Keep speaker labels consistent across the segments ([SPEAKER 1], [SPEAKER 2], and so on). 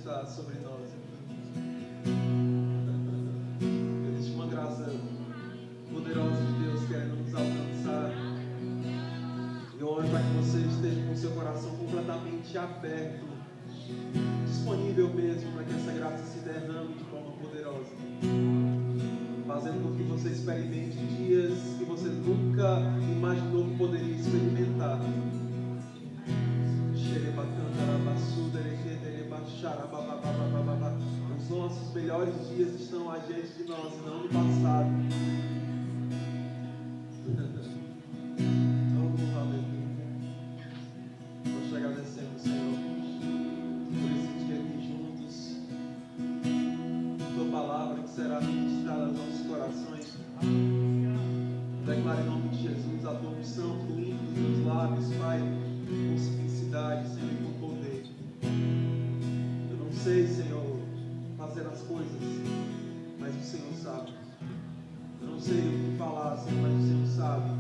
[SPEAKER 1] está sobre nós. Existe uma graça poderosa de Deus querendo nos alcançar. Eu oro para que você esteja com o seu coração completamente aberto, disponível mesmo para que essa graça se derrame de forma poderosa, fazendo com que você experimente dias que você nunca imaginou que poderia experimentar. Os nossos melhores dias estão adiante de nós, não no passado. Oh, aleluia. Nós te agradecemos, Senhor, por esse dia aqui juntos. Tua palavra que será ministrada aos nossos corações. Declara em nome de Jesus a tua unção fluindo dos meus lábios, Pai, com simplicidade, Senhor, e com poder. Eu não sei, Senhor, fazer as coisas, mas o Senhor sabe. Eu não sei o que falar, Senhor, mas o Senhor sabe.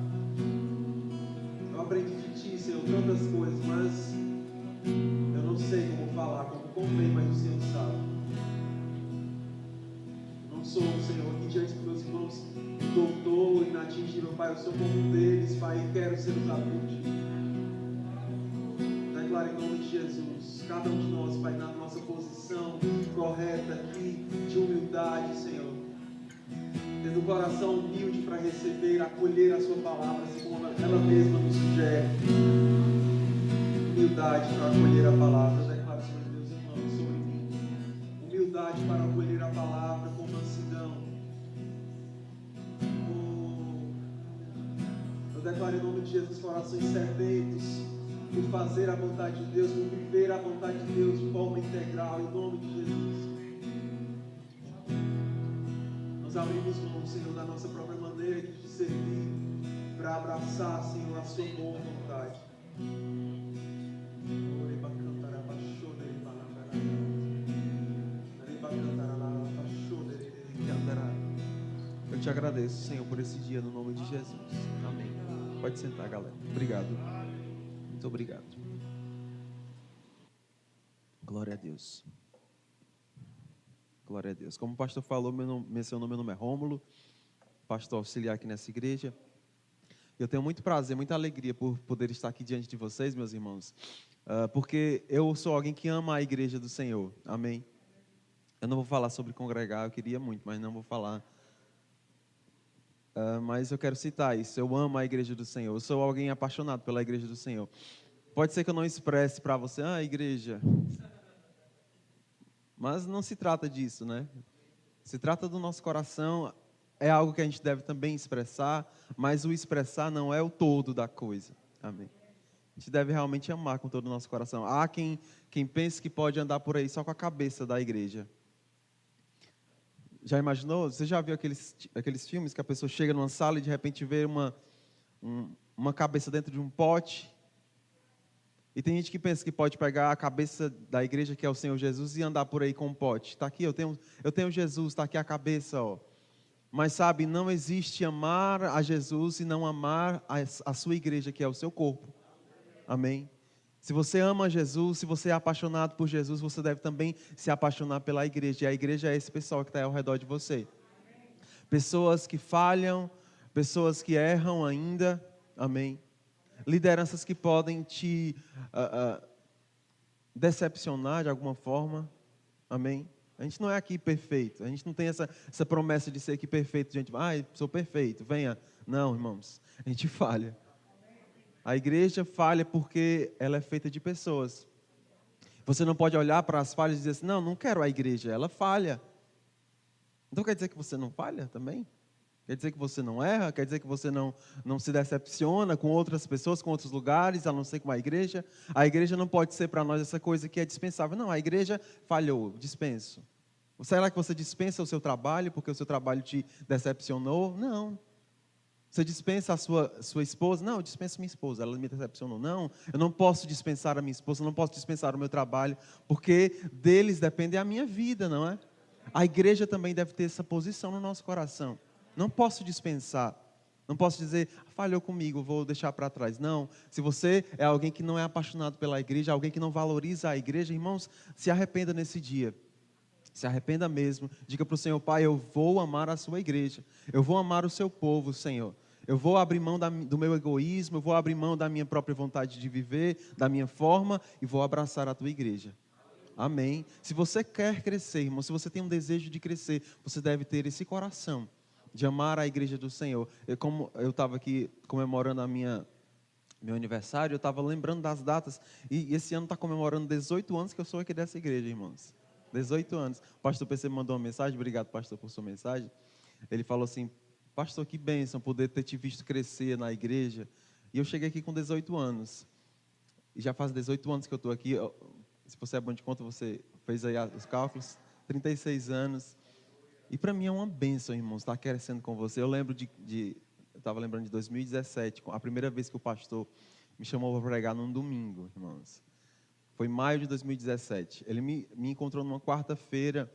[SPEAKER 1] Eu aprendi de Ti, Senhor, tantas coisas, mas eu não sei como falar, como convém, mas o Senhor sabe. Eu não sou, Senhor, aqui diante dos meus irmãos, doutor, inatingível, Pai, eu sou como um deles, Pai, e quero ser usado por Ti. Declara em nome de Jesus, cada um de nós, Pai, na nossa posição correta aqui, de humildade, Senhor, tendo o coração humilde para receber, acolher a Sua palavra, assim como ela mesma nos sugere. Humildade para acolher a palavra. Eu declaro sobre meus irmãos, sobre mim. Humildade para acolher a palavra com mansidão. Eu declaro em nome de Jesus corações sedentos por fazer a vontade de Deus, por viver a vontade de Deus de forma integral, em nome de Jesus. Nós abrimos mão, Senhor, da nossa própria maneira de te servir, para abraçar, Senhor, a Sua boa vontade. Eu te agradeço, Senhor, por esse dia, no nome de Jesus. Amém. Pode sentar, galera. Obrigado. Muito obrigado. Glória a Deus. Glória a Deus. Como o pastor falou, seu nome é Rômulo, pastor auxiliar aqui nessa igreja. Eu tenho muito prazer, muita alegria por poder estar aqui diante de vocês, meus irmãos, porque eu sou alguém que ama a igreja do Senhor. Amém. Eu não vou falar sobre congregar, eu queria muito, mas não vou falar. Mas eu quero citar isso. Eu amo a igreja do Senhor. Eu sou alguém apaixonado pela igreja do Senhor. Pode ser que eu não expresse para você, igreja. Mas não se trata disso, né? Se trata do nosso coração. É algo que a gente deve também expressar, mas o expressar não é o todo da coisa. Amém. A gente deve realmente amar com todo o nosso coração. Há quem pense que pode andar por aí só com a cabeça da igreja. Já imaginou? Você já viu aqueles filmes que a pessoa chega numa sala e de repente vê uma cabeça dentro de um pote? E tem gente que pensa que pode pegar a cabeça da igreja, que é o Senhor Jesus, e andar por aí com um pote. Está aqui, eu tenho Jesus, está aqui a cabeça, ó. Mas sabe, não existe amar a Jesus e não amar a sua igreja, que é o seu corpo. Amém? Se você ama Jesus, se você é apaixonado por Jesus, você deve também se apaixonar pela igreja. E a igreja é esse pessoal que está ao redor de você. Pessoas que falham, pessoas que erram ainda. Amém? Lideranças que podem te decepcionar de alguma forma. Amém? A gente não é aqui perfeito. A gente não tem essa promessa de ser aqui perfeito. Gente, sou perfeito, venha. Não, irmãos, a gente falha. A igreja falha porque ela é feita de pessoas. Você não pode olhar para as falhas e dizer assim, não quero a igreja, ela falha. Então quer dizer que você não falha também? Quer dizer que você não erra? Quer dizer que você não se decepciona com outras pessoas, com outros lugares, a não ser com a igreja? A igreja não pode ser para nós essa coisa que é dispensável. Não, a igreja falhou, dispenso. Será que você dispensa o seu trabalho porque o seu trabalho te decepcionou? Não. Você dispensa a sua esposa? Não, eu dispenso minha esposa, ela me decepcionou. Não, eu não posso dispensar a minha esposa, eu não posso dispensar o meu trabalho, porque deles depende a minha vida, não é? A igreja também deve ter essa posição no nosso coração. Não posso dispensar. Não posso dizer, falhou comigo, vou deixar para trás. Não, se você é alguém que não é apaixonado pela igreja, alguém que não valoriza a igreja, irmãos, se arrependa nesse dia. Se arrependa mesmo. Diga para o Senhor, Pai, eu vou amar a sua igreja. Eu vou amar o seu povo, Senhor. Eu vou abrir mão do meu egoísmo, eu vou abrir mão da minha própria vontade de viver, da minha forma, e vou abraçar a tua igreja. Amém. Se você quer crescer, irmão, se você tem um desejo de crescer, você deve ter esse coração de amar a igreja do Senhor. Como eu estava aqui comemorando meu aniversário, eu estava lembrando das datas, e esse ano está comemorando 18 anos que eu sou aqui dessa igreja, irmãos. 18 anos. O pastor PC mandou uma mensagem, obrigado, pastor, por sua mensagem. Ele falou assim, pastor, que bênção poder ter te visto crescer na igreja. E eu cheguei aqui com 18 anos. E já faz 18 anos que eu estou aqui. Se você é bom de conta, você fez aí os cálculos. 36 anos. E para mim é uma bênção, irmãos, estar crescendo com você. Eu lembro eu estava lembrando de 2017, a primeira vez que o pastor me chamou para pregar num domingo, irmãos. Foi em maio de 2017. Ele me encontrou numa quarta-feira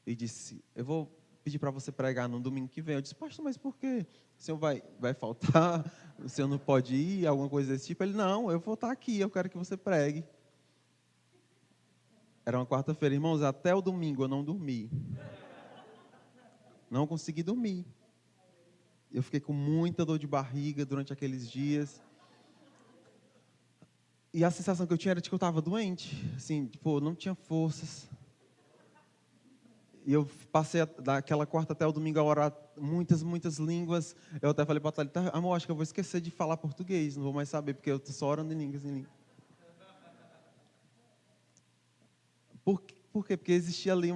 [SPEAKER 1] e disse, eu vou pedir para você pregar no domingo que vem. Eu disse, pastor, mas por quê? O senhor vai faltar? O senhor não pode ir? Alguma coisa desse tipo? Ele, não, eu vou estar aqui, eu quero que você pregue. Era uma quarta-feira. Irmãos, até o domingo eu não dormi. Não consegui dormir. Eu fiquei com muita dor de barriga durante aqueles dias. E a sensação que eu tinha era de que eu estava doente. Assim, tipo, não tinha forças. E eu passei daquela quarta até o domingo a orar muitas línguas. Eu até falei para a Thalita, amor, acho que eu vou esquecer de falar português. Não vou mais saber, porque eu estou só orando em línguas. Por quê? Porque existia ali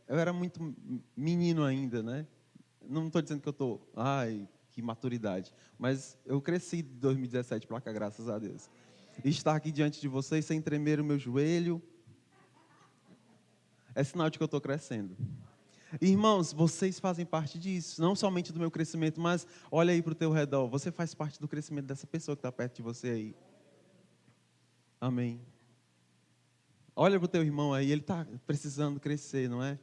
[SPEAKER 1] eu era muito menino ainda, né? Não estou dizendo que eu estou, que maturidade. Mas eu cresci de 2017 para cá, graças a Deus. E estar aqui diante de vocês sem tremer o meu joelho, é sinal de que eu estou crescendo. Irmãos, vocês fazem parte disso, não somente do meu crescimento, mas olha aí para o teu redor, você faz parte do crescimento dessa pessoa que está perto de você aí. Amém. Olha para o teu irmão aí, ele está precisando crescer, não é?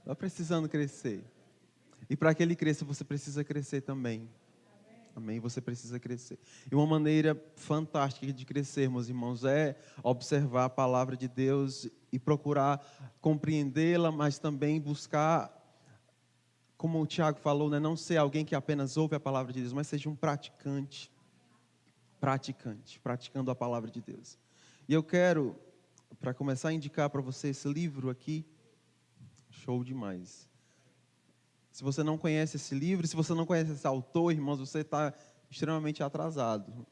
[SPEAKER 1] Está precisando crescer. E para que ele cresça, você precisa crescer também. Amém? Você precisa crescer. E uma maneira fantástica de crescermos, irmãos, é observar a palavra de Deus e procurar compreendê-la, mas também buscar, como o Tiago falou, né, não ser alguém que apenas ouve a palavra de Deus, mas seja um praticante. Praticando a palavra de Deus. E eu quero, para começar, indicar para você esse livro aqui. Show demais. Se você não conhece esse livro, se você não conhece esse autor, irmãos, você está extremamente atrasado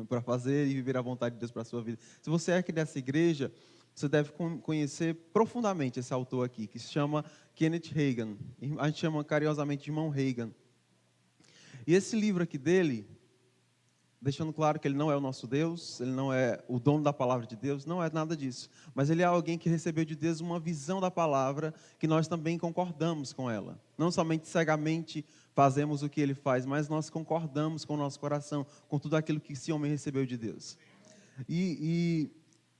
[SPEAKER 1] para fazer e viver a vontade de Deus para a sua vida. Se você é aqui dessa igreja, você deve conhecer profundamente esse autor aqui, que se chama Kenneth Hagin. A gente chama carinhosamente de irmão Hagin. E esse livro aqui dele, deixando claro que ele não é o nosso Deus, ele não é o dono da palavra de Deus, não é nada disso. Mas ele é alguém que recebeu de Deus uma visão da palavra, que nós também concordamos com ela. Não somente cegamente fazemos o que ele faz, mas nós concordamos com o nosso coração, com tudo aquilo que esse homem recebeu de Deus. E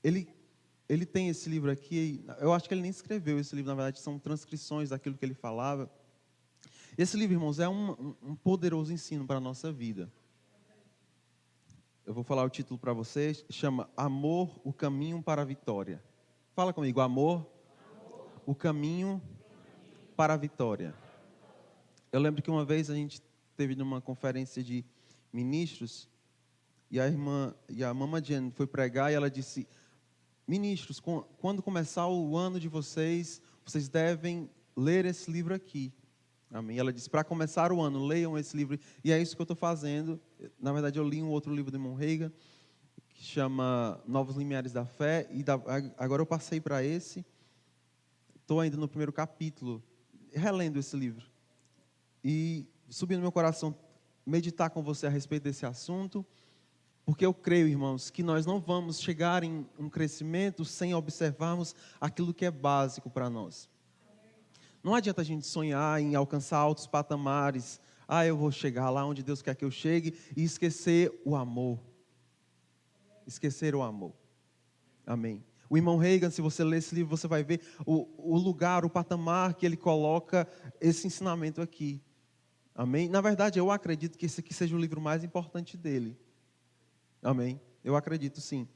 [SPEAKER 1] ele tem esse livro aqui, eu acho que ele nem escreveu esse livro, na verdade são transcrições daquilo que ele falava. Esse livro, irmãos, é um poderoso ensino para a nossa vida. Eu vou falar o título para vocês, chama Amor, o caminho para a vitória. Fala comigo, amor, o caminho para a vitória. Eu lembro que uma vez a gente esteve numa conferência de ministros, e a mama Jane foi pregar, e ela disse, ministros, quando começar o ano de vocês, vocês devem ler esse livro aqui. Amém. Ela disse, para começar o ano, leiam esse livro. E é isso que eu estou fazendo. Na verdade, eu li um outro livro do irmão Hagin, que chama Novos Limiares da Fé. E agora eu passei para esse. Estou ainda no primeiro capítulo, relendo esse livro. E subiu no meu coração meditar com você a respeito desse assunto. Porque eu creio, irmãos, que nós não vamos chegar em um crescimento sem observarmos aquilo que é básico para nós. Não adianta a gente sonhar em alcançar altos patamares. Eu vou chegar lá onde Deus quer que eu chegue e esquecer o amor. Esquecer o amor. Amém. O irmão Reagan, se você ler esse livro, você vai ver o lugar, o patamar que ele coloca esse ensinamento aqui. Amém? Na verdade, eu acredito que esse aqui seja o livro mais importante dele. Amém? Eu acredito sim.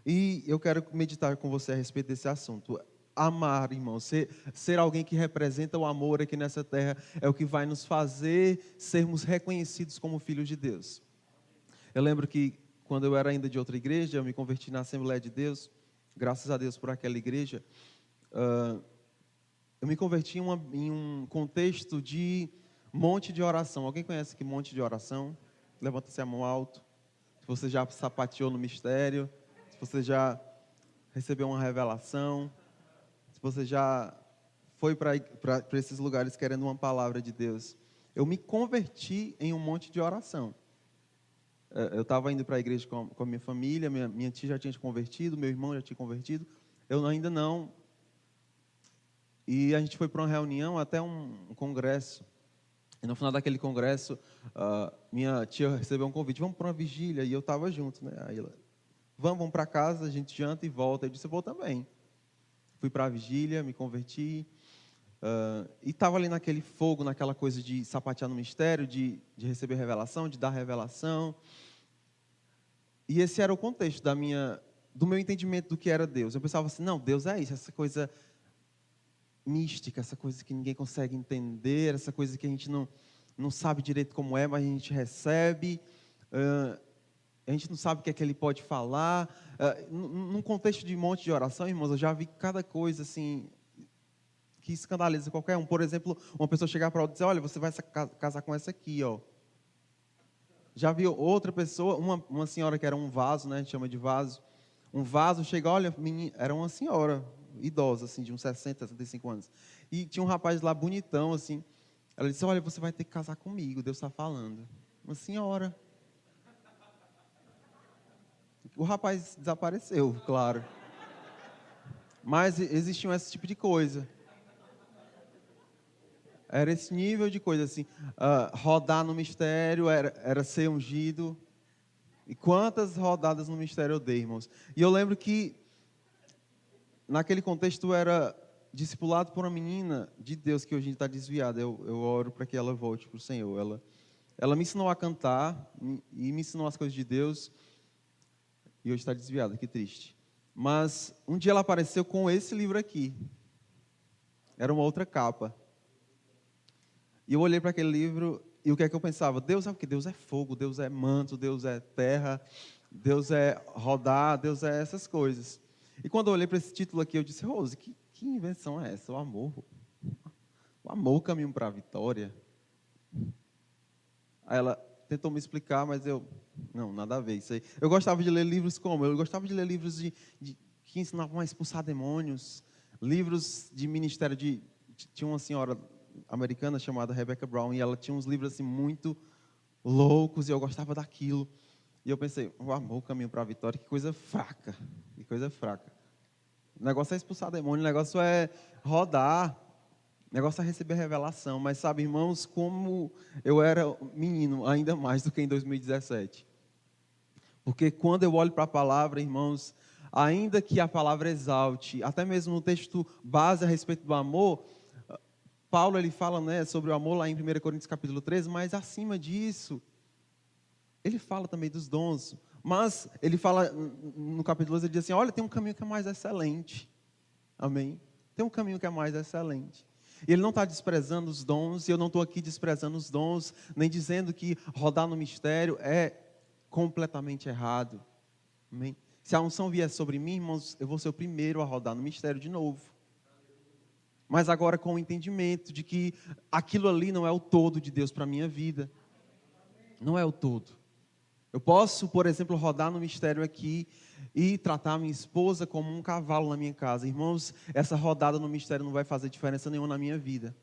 [SPEAKER 1] E eu quero meditar com você a respeito desse assunto. Amar, irmão, ser alguém que representa o amor aqui nessa terra é o que vai nos fazer sermos reconhecidos como filhos de Deus. Eu lembro que quando eu era ainda de outra igreja, eu me converti na Assembleia de Deus, graças a Deus por aquela igreja. Eu me converti em um contexto de monte de oração. Alguém conhece que monte de oração? Levanta-se a mão alto. Se você já sapateou no mistério, se você já recebeu uma revelação, se você já foi para esses lugares querendo uma palavra de Deus. Eu me converti em um monte de oração. Eu estava indo para a igreja com a minha família, minha tia já tinha se convertido, meu irmão já tinha convertido, eu ainda não. E a gente foi para uma reunião, até um congresso. E no final daquele congresso, minha tia recebeu um convite, vamos para uma vigília, e eu estava junto, né? Aí ela, vamos para casa, a gente janta e volta. Eu disse, eu vou também. Fui para a vigília, me converti, e estava ali naquele fogo, naquela coisa de sapatear no mistério, de receber revelação, de dar revelação. E esse era o contexto do meu entendimento do que era Deus. Eu pensava assim, não, Deus é isso, essa coisa mística, essa coisa que ninguém consegue entender, essa coisa que a gente não sabe direito como é, mas a gente recebe, a gente não sabe o que é que ele pode falar. Num contexto de monte de oração, irmãos, eu já vi cada coisa assim que escandaliza qualquer um. Por exemplo, uma pessoa chegar para outra e dizer, olha, você vai casar com essa aqui, ó. Já vi outra pessoa, uma senhora que era um vaso, né, a gente chama de vaso, um vaso, chega, olha, era uma senhora idosa, assim, de uns 60, 65 anos. E tinha um rapaz lá bonitão, assim. Ela disse, olha, você vai ter que casar comigo, Deus está falando. Uma senhora. O rapaz desapareceu, claro. Mas existiam esse tipo de coisa. Era esse nível de coisa, assim. Rodar no mistério era ser ungido. E quantas rodadas no mistério eu dei, irmãos. E eu lembro que, naquele contexto, eu era discipulado por uma menina de Deus que hoje está desviada. Eu oro para que ela volte para o Senhor. Ela me ensinou a cantar e me ensinou as coisas de Deus. E hoje está desviada, que triste. Mas um dia ela apareceu com esse livro aqui. Era uma outra capa. E eu olhei para aquele livro e o que é que eu pensava? Deus é o quê? Deus é fogo, Deus é manto, Deus é terra, Deus é rodar, Deus é essas coisas. E quando eu olhei para esse título aqui, eu disse, Rose, que invenção é essa? O amor, o caminho para a vitória. Aí ela tentou me explicar, mas não, nada a ver isso aí. Eu gostava de ler livros como? Eu gostava de ler livros que ensinavam a expulsar demônios, livros de ministério tinha uma senhora americana chamada Rebecca Brown, e ela tinha uns livros assim muito loucos, e eu gostava daquilo. E eu pensei, o amor, o caminho para a vitória, que coisa fraca, que coisa fraca. O negócio é expulsar demônio, o negócio é rodar, o negócio é receber revelação. Mas sabe, irmãos, como eu era menino, ainda mais do que em 2017. Porque quando eu olho para a palavra, irmãos, ainda que a palavra exalte, até mesmo no texto base a respeito do amor, Paulo ele fala, né, sobre o amor lá em 1 Coríntios capítulo 13, mas acima disso, ele fala também dos dons. Mas ele fala, no capítulo 12, ele diz assim, olha, tem um caminho que é mais excelente. Amém? Tem um caminho que é mais excelente. E ele não está desprezando os dons, e eu não estou aqui desprezando os dons, nem dizendo que rodar no mistério é completamente errado. Amém? Se a unção vier sobre mim, irmãos, eu vou ser o primeiro a rodar no mistério de novo. Mas agora com o entendimento de que aquilo ali não é o todo de Deus para a minha vida. Não é o todo. Eu posso, por exemplo, rodar no mistério aqui e tratar a minha esposa como um cavalo na minha casa. Irmãos, essa rodada no mistério não vai fazer diferença nenhuma na minha vida.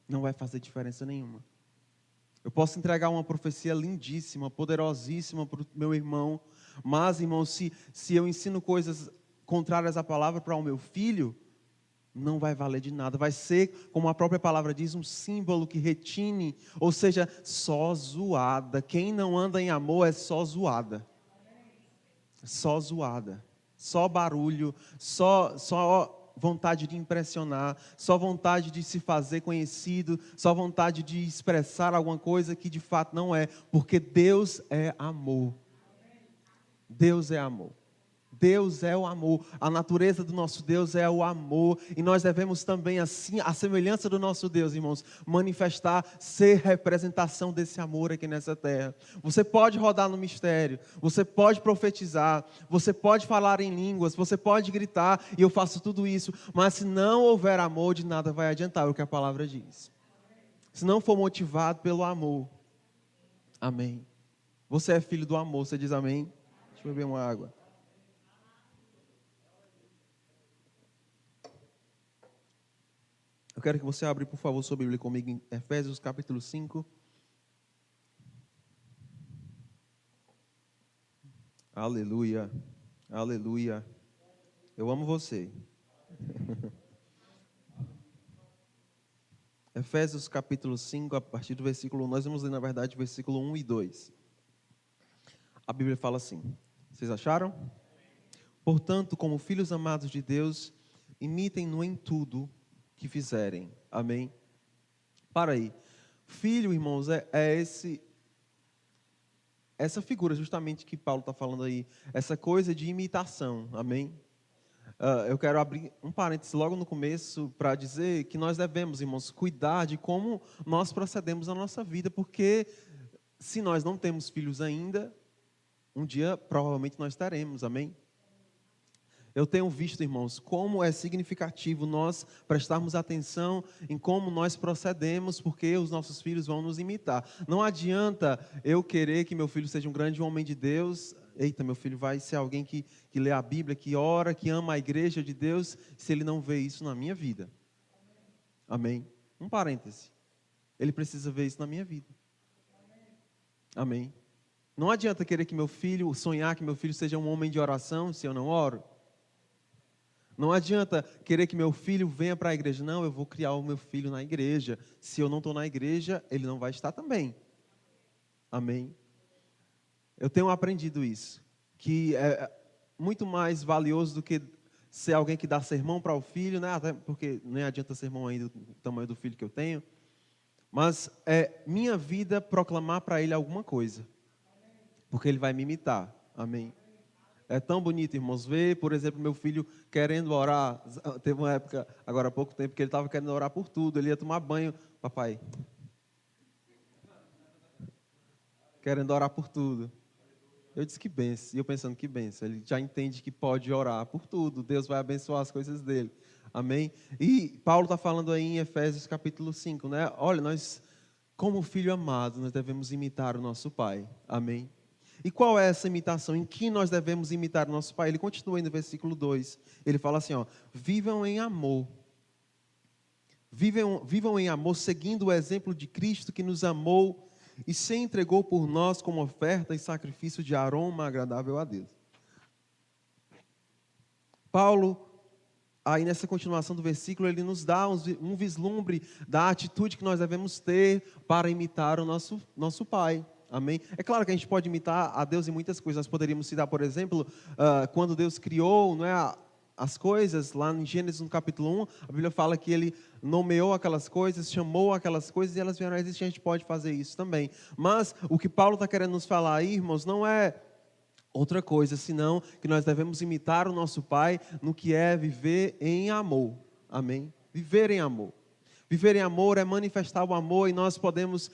[SPEAKER 1] Não vai fazer diferença nenhuma. Eu posso entregar uma profecia lindíssima, poderosíssima para o meu irmão. Mas, irmão, se eu ensino coisas contrárias à palavra para o meu filho, não vai valer de nada. Vai ser, como a própria palavra diz, um símbolo que retine, ou seja, só zoada. Quem não anda em amor é só zoada. Só zoada. só barulho, só vontade de impressionar, só vontade de se fazer conhecido, só vontade de expressar alguma coisa que de fato não é, porque Deus é amor. Deus é amor. Deus é o amor, a natureza do nosso Deus é o amor, e nós devemos também, assim, a semelhança do nosso Deus, irmãos, manifestar, ser representação desse amor aqui nessa terra. Você pode rodar no mistério, você pode profetizar, você pode falar em línguas, você pode gritar, e eu faço tudo isso, mas se não houver amor, de nada vai adiantar o que a palavra diz. Se não for motivado pelo amor, amém. Você é filho do amor, você diz amém? Deixa eu beber uma água. Eu quero que você abra, por favor, sua Bíblia comigo em Efésios capítulo 5. Aleluia, aleluia. Eu amo você. Efésios capítulo 5, a partir do versículo 1, nós vamos ler, na verdade, o versículo 1 e 2. A Bíblia fala assim, vocês acharam? Portanto, como filhos amados de Deus, imitem-no em tudo que fizerem. Amém? Para aí. Filho, irmãos, essa figura justamente que Paulo está falando aí. Essa coisa de imitação. Amém? Eu quero abrir um parênteses logo no começo para dizer que nós devemos, irmãos, cuidar de como nós procedemos na nossa vida, porque se nós não temos filhos ainda, um dia provavelmente nós teremos. Amém? Eu tenho visto, irmãos, como é significativo nós prestarmos atenção em como nós procedemos, porque os nossos filhos vão nos imitar. Não adianta eu querer que meu filho seja um grande homem de Deus. Eita, meu filho vai ser alguém que lê a Bíblia, que ora, que ama a igreja de Deus, se ele não vê isso na minha vida. Amém? Um parêntese. Ele precisa ver isso na minha vida. Amém? Não adianta querer que meu filho, sonhar que meu filho seja um homem de oração, se eu não oro. Não adianta querer que meu filho venha para a igreja. Não, eu vou criar o meu filho na igreja. Se eu não estou na igreja, ele não vai estar também. Amém? Eu tenho aprendido isso. Que é muito mais valioso do que ser alguém que dá sermão para o filho, né? Até porque nem adianta sermão ainda do tamanho do filho que eu tenho. Mas é minha vida proclamar para ele alguma coisa. Porque ele vai me imitar. Amém? É tão bonito, irmãos, ver, por exemplo, meu filho querendo orar. Teve uma época, agora há pouco tempo, que ele estava querendo orar por tudo. Ele ia tomar banho, papai. Querendo orar por tudo. Eu disse que benção. E eu pensando que benção. Ele já entende que pode orar por tudo. Deus vai abençoar as coisas dele. Amém? E Paulo está falando aí em Efésios capítulo 5, né? Olha, nós, como filho amado, nós devemos imitar o nosso Pai. Amém? E qual é essa imitação? Em que nós devemos imitar o nosso Pai? Ele continua aí no versículo 2. Ele fala assim, ó, vivam em amor. Vivam em amor, seguindo o exemplo de Cristo que nos amou e se entregou por nós como oferta e sacrifício de aroma agradável a Deus. Paulo, aí nessa continuação do versículo, ele nos dá um vislumbre da atitude que nós devemos ter para imitar o nosso Pai. Amém? É claro que a gente pode imitar a Deus em muitas coisas. Nós poderíamos citar, por exemplo, quando Deus criou, não é, as coisas, lá em Gênesis no capítulo 1, a Bíblia fala que Ele nomeou aquelas coisas, chamou aquelas coisas e elas vieram a existir. A gente pode fazer isso também. Mas o que Paulo está querendo nos falar aí, irmãos, não é outra coisa, senão que nós devemos imitar o nosso Pai no que é viver em amor. Amém? Viver em amor. Viver em amor é manifestar o amor, e nós podemos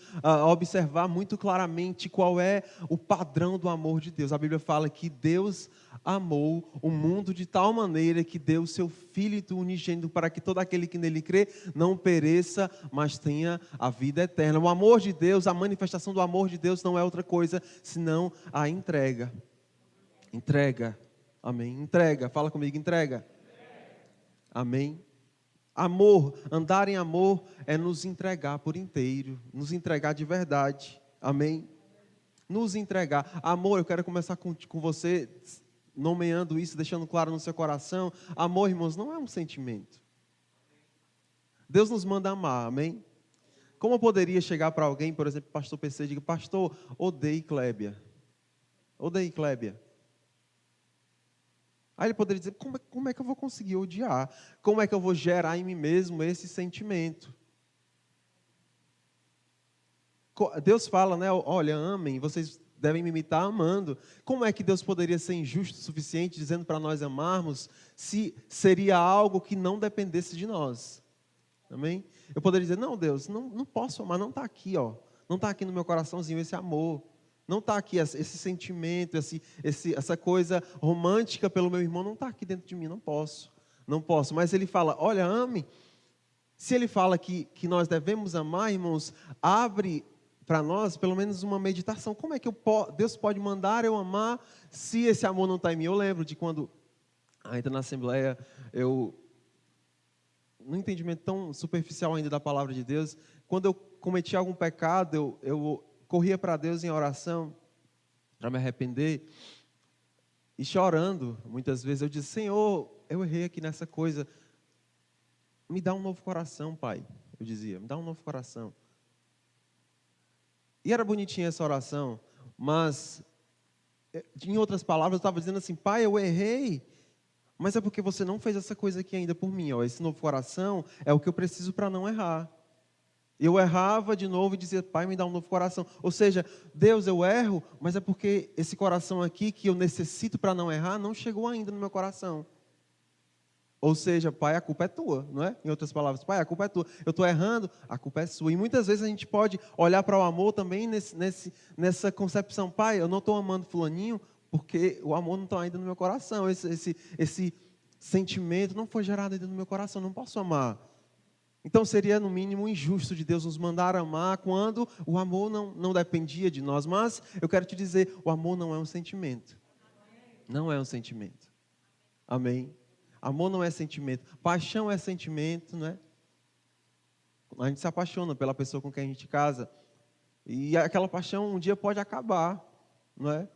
[SPEAKER 1] observar muito claramente qual é o padrão do amor de Deus. A Bíblia fala que Deus amou o mundo de tal maneira que deu o seu Filho unigênito para que todo aquele que nele crê não pereça, mas tenha a vida eterna. O amor de Deus, a manifestação do amor de Deus não é outra coisa senão a entrega. Entrega. Amém. Entrega. Fala comigo, entrega. Amém. Amor, andar em amor é nos entregar por inteiro, nos entregar de verdade, amém? Nos entregar. Amor, eu quero começar com você, nomeando isso, deixando claro no seu coração. Amor, irmãos, não é um sentimento. Deus nos manda amar, amém? Como eu poderia chegar para alguém, por exemplo, pastor PC, e dizer, pastor, odeio Clébia. Odeio Clébia. Aí ele poderia dizer, como é que eu vou conseguir odiar? Como é que eu vou gerar em mim mesmo esse sentimento? Deus fala, né? Olha, amem, vocês devem me imitar amando. Como é que Deus poderia ser injusto o suficiente dizendo para nós amarmos, se seria algo que não dependesse de nós? Amém? Eu poderia dizer, não, Deus, não posso amar, não está aqui, ó. Não está aqui no meu coraçãozinho esse amor. Não está aqui esse sentimento, essa coisa romântica pelo meu irmão, não está aqui dentro de mim, não posso. Não posso. Mas ele fala, olha, ame. Se ele fala que nós devemos amar, irmãos, abre para nós pelo menos uma meditação. Como é que Deus pode mandar eu amar se esse amor não está em mim? Eu lembro de quando, ainda na Assembleia, no entendimento tão superficial ainda da palavra de Deus, quando eu cometi algum pecado, eu corria para Deus em oração, para me arrepender, e chorando, muitas vezes, eu disse, Senhor, eu errei aqui nessa coisa, me dá um novo coração, Pai, eu dizia, me dá um novo coração. E era bonitinha essa oração, mas, em outras palavras, eu estava dizendo assim, Pai, eu errei, mas é porque você não fez essa coisa aqui ainda por mim, ó. Esse novo coração é o que eu preciso para não errar. Eu errava de novo e dizia, Pai, me dá um novo coração. Ou seja, Deus, eu erro, mas é porque esse coração aqui que eu necessito para não errar, não chegou ainda no meu coração. Ou seja, Pai, a culpa é tua, não é? Em outras palavras, Pai, a culpa é tua. Eu estou errando, a culpa é sua. E muitas vezes a gente pode olhar para o amor também nessa concepção. Pai, eu não estou amando fulaninho porque o amor não está ainda no meu coração. Esse sentimento não foi gerado ainda no meu coração, não posso amar. Então seria no mínimo injusto de Deus nos mandar amar quando o amor não dependia de nós. Mas eu quero te dizer, o amor não é um sentimento. Não é um sentimento. Amém? Amor não é sentimento. Paixão é sentimento, não é? A gente se apaixona pela pessoa com quem a gente casa. E aquela paixão um dia pode acabar, não é?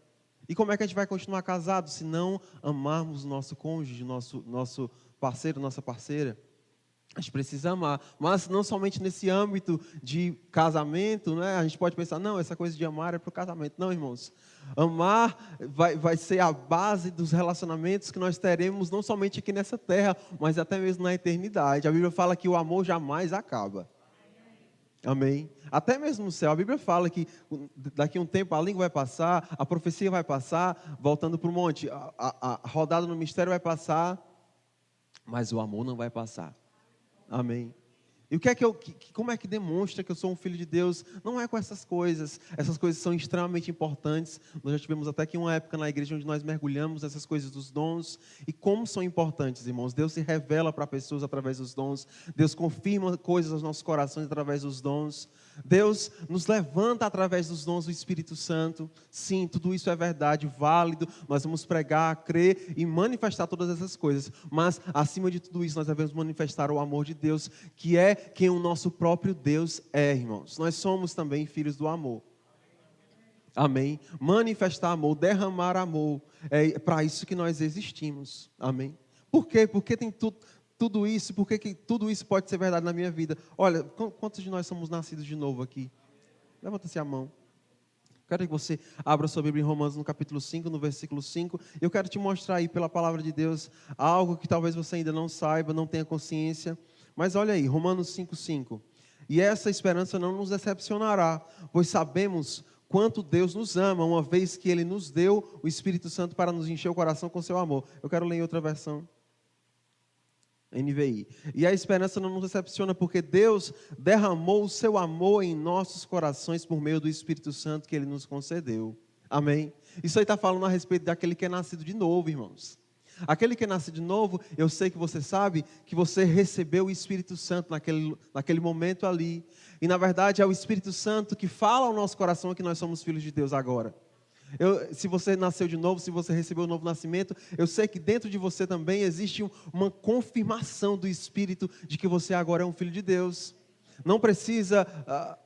[SPEAKER 1] E como é que a gente vai continuar casado se não amarmos nosso cônjuge, nosso parceiro, nossa parceira? A gente precisa amar, mas não somente nesse âmbito de casamento, né? A gente pode pensar, não, essa coisa de amar é para o casamento. Não, irmãos. Amar vai ser a base dos relacionamentos que nós teremos, não somente aqui nessa terra, mas até mesmo na eternidade. A Bíblia fala que o amor jamais acaba. Amém? Até mesmo no céu, a Bíblia fala que daqui a um tempo a língua vai passar, a profecia vai passar, voltando para o monte, a rodada no mistério vai passar, mas o amor não vai passar. Amém. E como é que demonstra que eu sou um filho de Deus? Não é com essas coisas são extremamente importantes. Nós já tivemos até aqui uma época na igreja onde nós mergulhamos nessas coisas dos dons. E como são importantes, irmãos. Deus se revela para pessoas através dos dons. Deus confirma coisas aos nossos corações através dos dons. Deus nos levanta através dos dons do Espírito Santo. Sim, tudo isso é verdade, válido. Nós vamos pregar, crer e manifestar todas essas coisas. Mas, acima de tudo isso, nós devemos manifestar o amor de Deus, que é quem o nosso próprio Deus é, irmãos. Nós somos também filhos do amor. Amém? Manifestar amor, derramar amor. É para isso que nós existimos. Amém? Por quê? Porque tem tudo isso, porque que tudo isso pode ser verdade na minha vida. Olha, quantos de nós somos nascidos de novo aqui? Levanta-se a mão. Quero que você abra sua Bíblia em Romanos no capítulo 5, no versículo 5. Eu quero te mostrar aí pela palavra de Deus algo que talvez você ainda não saiba, não tenha consciência. Mas olha aí, Romanos 5:5. E essa esperança não nos decepcionará, pois sabemos quanto Deus nos ama, uma vez que Ele nos deu o Espírito Santo para nos encher o coração com seu amor. Eu quero ler em outra versão. NVI. E a esperança não nos decepciona, porque Deus derramou o seu amor em nossos corações por meio do Espírito Santo que Ele nos concedeu. Amém? Isso aí está falando a respeito daquele que é nascido de novo, irmãos. Aquele que é nascido de novo, eu sei que você sabe que você recebeu o Espírito Santo naquele momento ali. E na verdade é o Espírito Santo que fala ao nosso coração que nós somos filhos de Deus agora. Se você nasceu de novo, se você recebeu o novo nascimento, eu sei que dentro de você também existe uma confirmação do Espírito de que você agora é um filho de Deus. Não precisa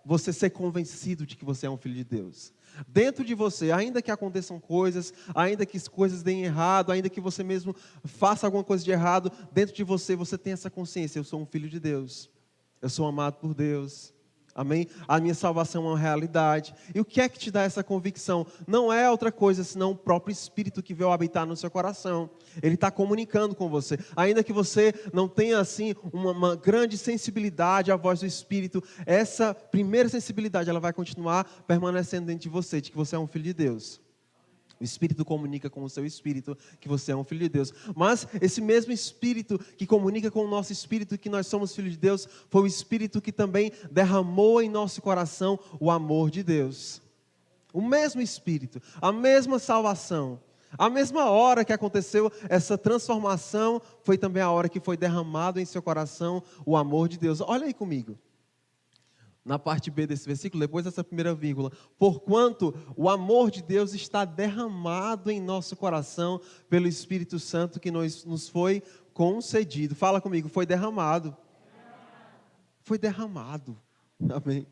[SPEAKER 1] você ser convencido de que você é um filho de Deus. Dentro de você, ainda que aconteçam coisas, ainda que as coisas deem errado, ainda que você mesmo faça alguma coisa de errado, dentro de você, você tem essa consciência, eu sou um filho de Deus. Eu sou amado por Deus. Amém? A minha salvação é uma realidade. E o que é que te dá essa convicção? Não é outra coisa senão o próprio Espírito que veio habitar no seu coração. Ele está comunicando com você. Ainda que você não tenha assim uma grande sensibilidade à voz do Espírito, essa primeira sensibilidade ela vai continuar permanecendo dentro de você, de que você é um filho de Deus. O Espírito comunica com o seu Espírito que você é um filho de Deus. Mas esse mesmo Espírito que comunica com o nosso Espírito que nós somos filhos de Deus, foi o Espírito que também derramou em nosso coração o amor de Deus. O mesmo Espírito, a mesma salvação, a mesma hora que aconteceu essa transformação, foi também a hora que foi derramado em seu coração o amor de Deus. Olha aí comigo. Na parte B desse versículo, depois dessa primeira vírgula, porquanto o amor de Deus está derramado em nosso coração pelo Espírito Santo que nos foi concedido. Fala comigo, foi derramado. Foi derramado. Amém.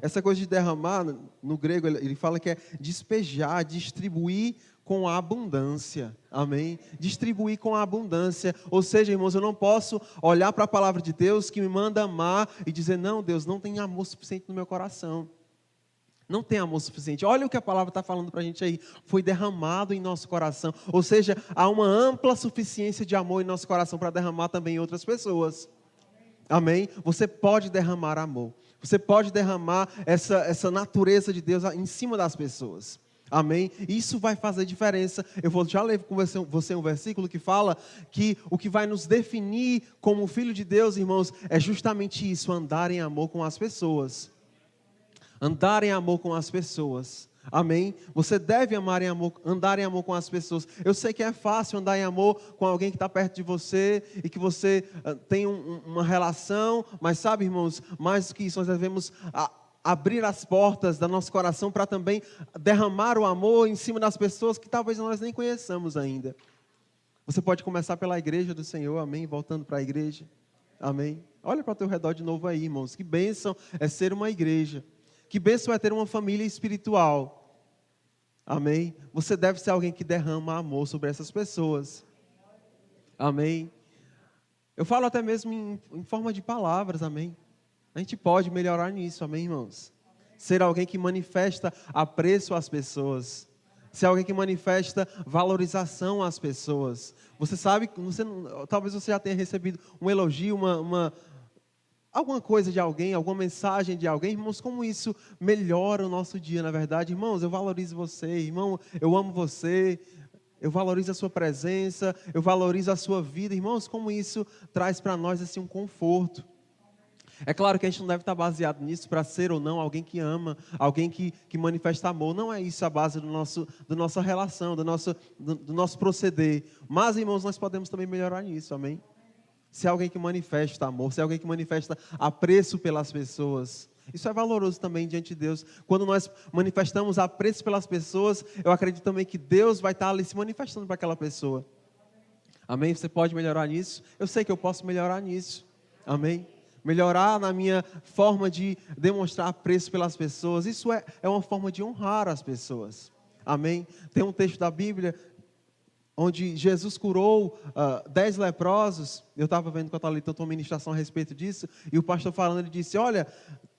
[SPEAKER 1] Essa coisa de derramar, no grego, ele fala que é despejar, distribuir com a abundância, amém? Distribuir com a abundância, ou seja, irmãos, eu não posso olhar para a palavra de Deus que me manda amar e dizer, não, Deus, não tem amor suficiente no meu coração, não tem amor suficiente. Olha o que a palavra está falando para a gente aí, foi derramado em nosso coração, ou seja, há uma ampla suficiência de amor em nosso coração para derramar também em outras pessoas, amém? Você pode derramar amor, você pode derramar essa natureza de Deus em cima das pessoas. Amém? Isso vai fazer diferença. Eu vou já ler com você um versículo que fala que o que vai nos definir como filho de Deus, irmãos, é justamente isso, andar em amor com as pessoas. Andar em amor com as pessoas. Amém? Você deve andar em amor com as pessoas. Eu sei que é fácil andar em amor com alguém que está perto de você e que você tem uma relação, mas sabe, irmãos, mais do que isso, nós devemos abrir as portas do nosso coração para também derramar o amor em cima das pessoas que talvez nós nem conheçamos ainda. Você pode começar pela igreja do Senhor, amém? Voltando para a igreja, amém? Olha para o teu redor de novo aí, irmãos. Que bênção é ser uma igreja. Que bênção é ter uma família espiritual. Amém? Você deve ser alguém que derrama amor sobre essas pessoas. Amém? Eu falo até mesmo em forma de palavras, amém? A gente pode melhorar nisso, amém, irmãos? Ser alguém que manifesta apreço às pessoas. Ser alguém que manifesta valorização às pessoas. Você sabe, talvez você já tenha recebido um elogio, alguma coisa de alguém, alguma mensagem de alguém. Irmãos, como isso melhora o nosso dia, na verdade. Irmãos, eu valorizo você, irmão, eu amo você. Eu valorizo a sua presença, eu valorizo a sua vida. Irmãos, como isso traz para nós assim, um conforto. É claro que a gente não deve estar baseado nisso para ser ou não alguém que ama, alguém que manifesta amor. Não é isso a base da nossa relação, do nosso proceder. Mas, irmãos, nós podemos também melhorar nisso, amém? Ser alguém que manifesta amor, ser alguém que manifesta apreço pelas pessoas. Isso é valoroso também diante de Deus. Quando nós manifestamos apreço pelas pessoas, eu acredito também que Deus vai estar ali se manifestando para aquela pessoa. Amém? Você pode melhorar nisso? Eu sei que eu posso melhorar nisso. Amém? Melhorar na minha forma de demonstrar apreço pelas pessoas. Isso é uma forma de honrar as pessoas. Amém? Tem um texto da Bíblia onde Jesus curou 10 leprosos. Eu estava vendo com a Thalita uma ministração a respeito disso. E o pastor falando, ele disse, olha,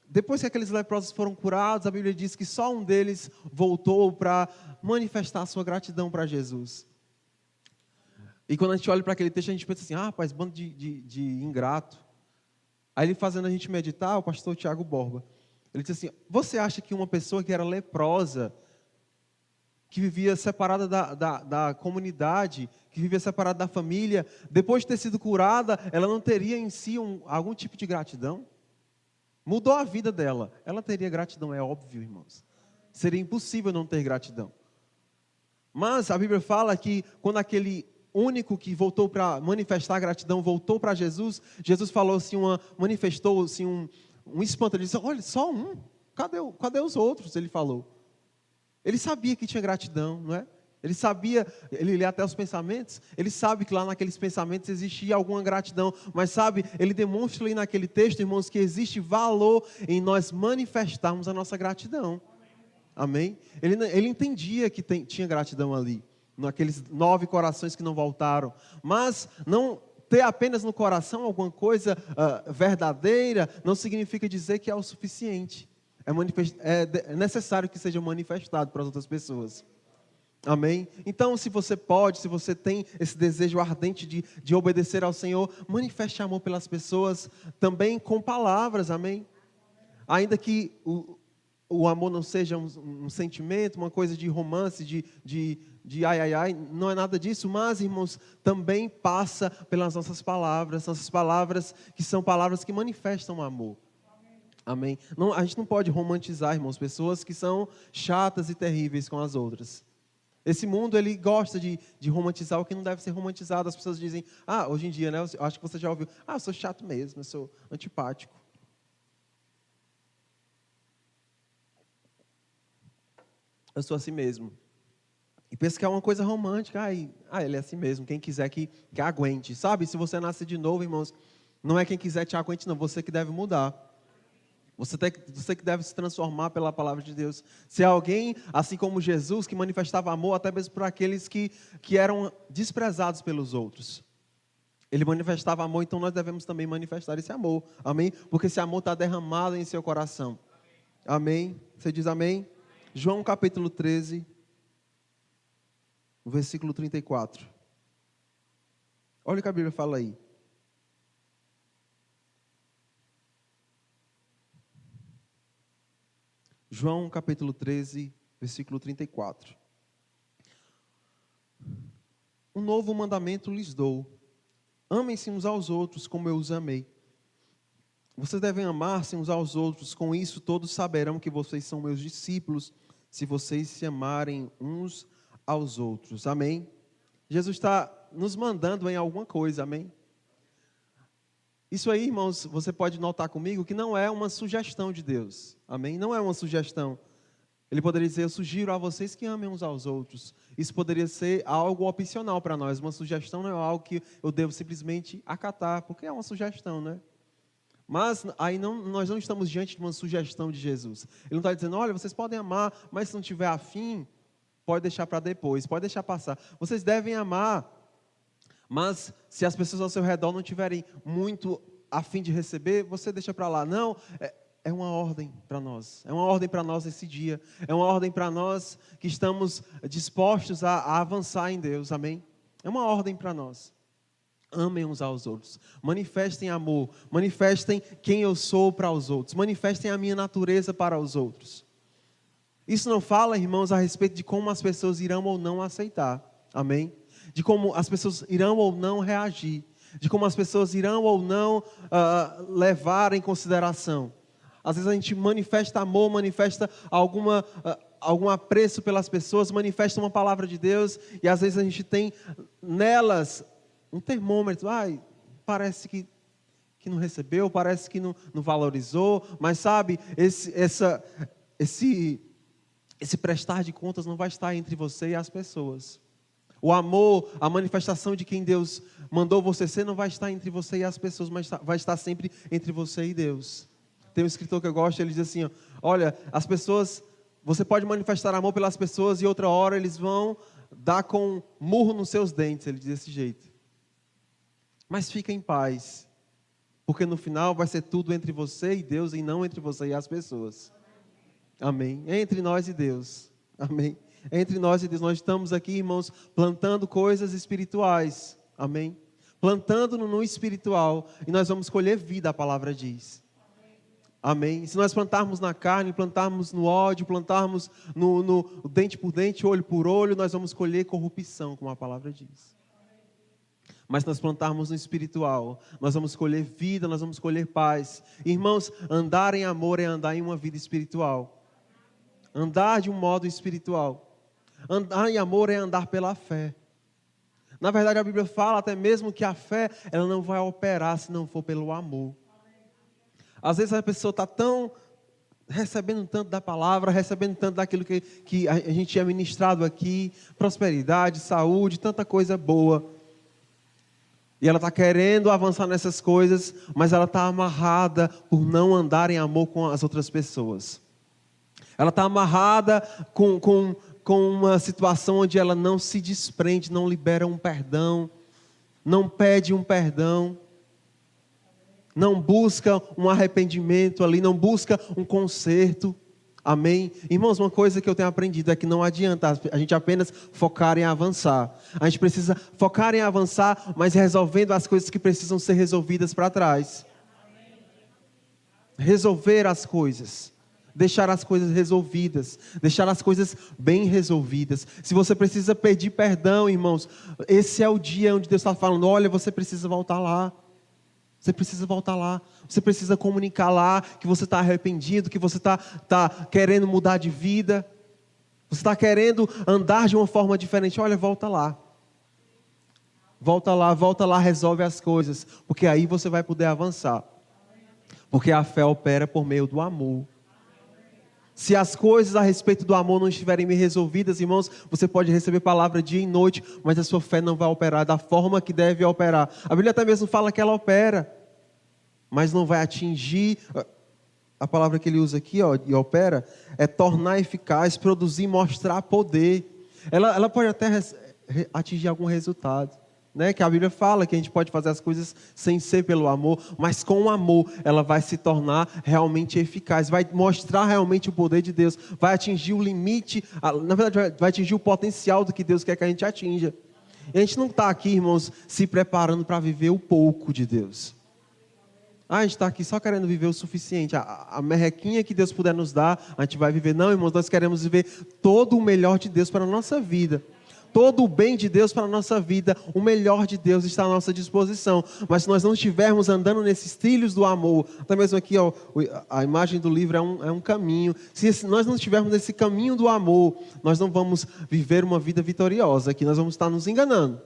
[SPEAKER 1] depois que aqueles leprosos foram curados, a Bíblia diz que só um deles voltou para manifestar a sua gratidão para Jesus. E quando a gente olha para aquele texto, a gente pensa assim, rapaz, bando de ingrato. Aí ele fazendo a gente meditar, o pastor Tiago Borba, ele disse assim, você acha que uma pessoa que era leprosa, que vivia separada da comunidade, que vivia separada da família, depois de ter sido curada, ela não teria em si algum tipo de gratidão? Mudou a vida dela, ela teria gratidão, é óbvio, irmãos. Seria impossível não ter gratidão. Mas a Bíblia fala que quando aquele único que voltou para manifestar a gratidão, voltou para Jesus, Jesus falou assim, manifestou assim um espanto, ele disse, olha, só um, cadê os outros? Ele falou. Ele sabia que tinha gratidão, não é? Ele sabia, ele lê até os pensamentos, ele sabe que lá naqueles pensamentos existia alguma gratidão, mas sabe, ele demonstra ali naquele texto, irmãos, que existe valor em nós manifestarmos a nossa gratidão. Amém? Ele entendia que tinha gratidão ali, naqueles 9 corações que não voltaram, mas não ter apenas no coração alguma coisa verdadeira não significa dizer que é o suficiente. É necessário que seja manifestado para as outras pessoas. Amém? Então, se você pode, se você tem esse desejo ardente de obedecer ao Senhor, manifeste amor pelas pessoas também com palavras, amém? Ainda que o amor não seja um sentimento, uma coisa de romance, de ai, ai, ai, não é nada disso, mas, irmãos, também passa pelas nossas palavras que são palavras que manifestam amor. Amém? Não, a gente não pode romantizar, irmãos, pessoas que são chatas e terríveis com as outras. Esse mundo, ele gosta de romantizar o que não deve ser romantizado. As pessoas dizem, hoje em dia, né, eu acho que você já ouviu, eu sou chato mesmo, eu sou antipático. Eu sou assim mesmo. E pensa que é uma coisa romântica, ele é assim mesmo, quem quiser que aguente. Sabe, se você nasce de novo, irmãos, não é quem quiser te aguente, não, você que deve mudar. Você que deve se transformar pela palavra de Deus. Se alguém, assim como Jesus, que manifestava amor até mesmo por aqueles que eram desprezados pelos outros. Ele manifestava amor, então nós devemos também manifestar esse amor. Amém? Porque esse amor está derramado em seu coração. Amém? Você diz amém? João capítulo 13, versículo 34. Olha o que a Bíblia fala aí. João capítulo 13, versículo 34. Um novo mandamento lhes dou. Amem-se uns aos outros como eu os amei. Vocês devem amar-se uns aos outros. Com isso todos saberão que vocês são meus discípulos, se vocês se amarem uns aos outros. Amém? Jesus está nos mandando em alguma coisa, amém? Isso aí, irmãos, você pode notar comigo que não é uma sugestão de Deus. Amém? Não é uma sugestão. Ele poderia dizer, eu sugiro a vocês que amem uns aos outros. Isso poderia ser algo opcional para nós. Uma sugestão não é algo que eu devo simplesmente acatar, porque é uma sugestão, né? Mas aí nós não estamos diante de uma sugestão de Jesus. Ele não está dizendo, olha, vocês podem amar, mas se não tiver afim, pode deixar para depois, pode deixar passar. Vocês devem amar. Mas se as pessoas ao seu redor não tiverem muito a fim de receber, você deixa para lá. Não, é uma ordem para nós. É uma ordem para nós esse dia. É uma ordem para nós que estamos dispostos a avançar em Deus. Amém? É uma ordem para nós. Amem uns aos outros. Manifestem amor. Manifestem quem eu sou para os outros. Manifestem a minha natureza para os outros. Isso não fala, irmãos, a respeito de como as pessoas irão ou não aceitar. Amém? De como as pessoas irão ou não reagir, de como as pessoas irão ou não levar em consideração. Às vezes a gente manifesta amor, manifesta algum apreço pelas pessoas, manifesta uma palavra de Deus, e às vezes a gente tem nelas um termômetro, parece que não recebeu, parece que não valorizou, mas sabe, esse prestar de contas não vai estar entre você e as pessoas. O amor, a manifestação de quem Deus mandou você ser, não vai estar entre você e as pessoas, mas vai estar sempre entre você e Deus. Tem um escritor que eu gosto, ele diz assim, olha, as pessoas, você pode manifestar amor pelas pessoas e outra hora eles vão dar com murro nos seus dentes, ele diz desse jeito. Mas fica em paz, porque no final vai ser tudo entre você e Deus e não entre você e as pessoas. Amém? Entre nós e Deus. Amém? Entre nós e Deus, nós estamos aqui, irmãos, plantando coisas espirituais, amém? Plantando no espiritual, e nós vamos colher vida, a palavra diz, amém? Se nós plantarmos na carne, plantarmos no ódio, plantarmos no dente por dente, olho por olho, nós vamos colher corrupção, como a palavra diz. Mas se nós plantarmos no espiritual, nós vamos colher vida, nós vamos colher paz. Irmãos, andar em amor é andar em uma vida espiritual. Andar de um modo espiritual. Andar em amor é andar pela fé. Na verdade, a Bíblia fala até mesmo que a fé, ela não vai operar se não for pelo amor. Às vezes a pessoa está recebendo tanto da palavra, recebendo tanto daquilo que a gente é ministrado aqui, prosperidade, saúde, tanta coisa boa. E ela está querendo avançar nessas coisas, mas ela está amarrada por não andar em amor com as outras pessoas. Ela está amarrada com uma situação onde ela não se desprende, não libera um perdão. não pede um perdão, não busca um arrependimento ali, não busca um conserto. Amém? Irmãos, uma coisa que eu tenho aprendido é que não adianta a gente apenas focar em avançar. A gente precisa focar em avançar, mas resolvendo as coisas que precisam ser resolvidas para trás. Resolver as coisas. Deixar as coisas resolvidas. Deixar as coisas bem resolvidas. Se você precisa pedir perdão, irmãos, esse é o dia onde Deus está falando, olha, você precisa voltar lá. Você precisa voltar lá, você precisa comunicar lá que você está arrependido, que você está querendo mudar de vida, você está querendo andar de uma forma diferente. Olha, volta lá, resolve as coisas, porque aí você vai poder avançar, porque a fé opera por meio do amor. Se as coisas a respeito do amor não estiverem bem resolvidas, irmãos, você pode receber palavra dia e noite, mas a sua fé não vai operar da forma que deve operar. A Bíblia até mesmo fala que ela opera, mas não vai atingir. A palavra que ele usa aqui, e opera, é tornar eficaz, produzir, mostrar poder. Ela pode até atingir algum resultado, né? Que a Bíblia fala que a gente pode fazer as coisas sem ser pelo amor, mas com o amor ela vai se tornar realmente eficaz, vai mostrar realmente o poder de Deus, vai atingir o limite, na verdade vai atingir o potencial do que Deus quer que a gente atinja. E a gente não está aqui, irmãos, se preparando para viver o pouco de Deus. A gente está aqui só querendo viver o suficiente, a merrequinha que Deus puder nos dar, a gente vai viver. Não, irmãos, nós queremos viver todo o melhor de Deus para a nossa vida. Todo o bem de Deus para a nossa vida, o melhor de Deus está à nossa disposição. Mas se nós não estivermos andando nesses trilhos do amor, até mesmo aqui, a imagem do livro é um caminho. Se nós não estivermos nesse caminho do amor, nós não vamos viver uma vida vitoriosa aqui, nós vamos estar nos enganando.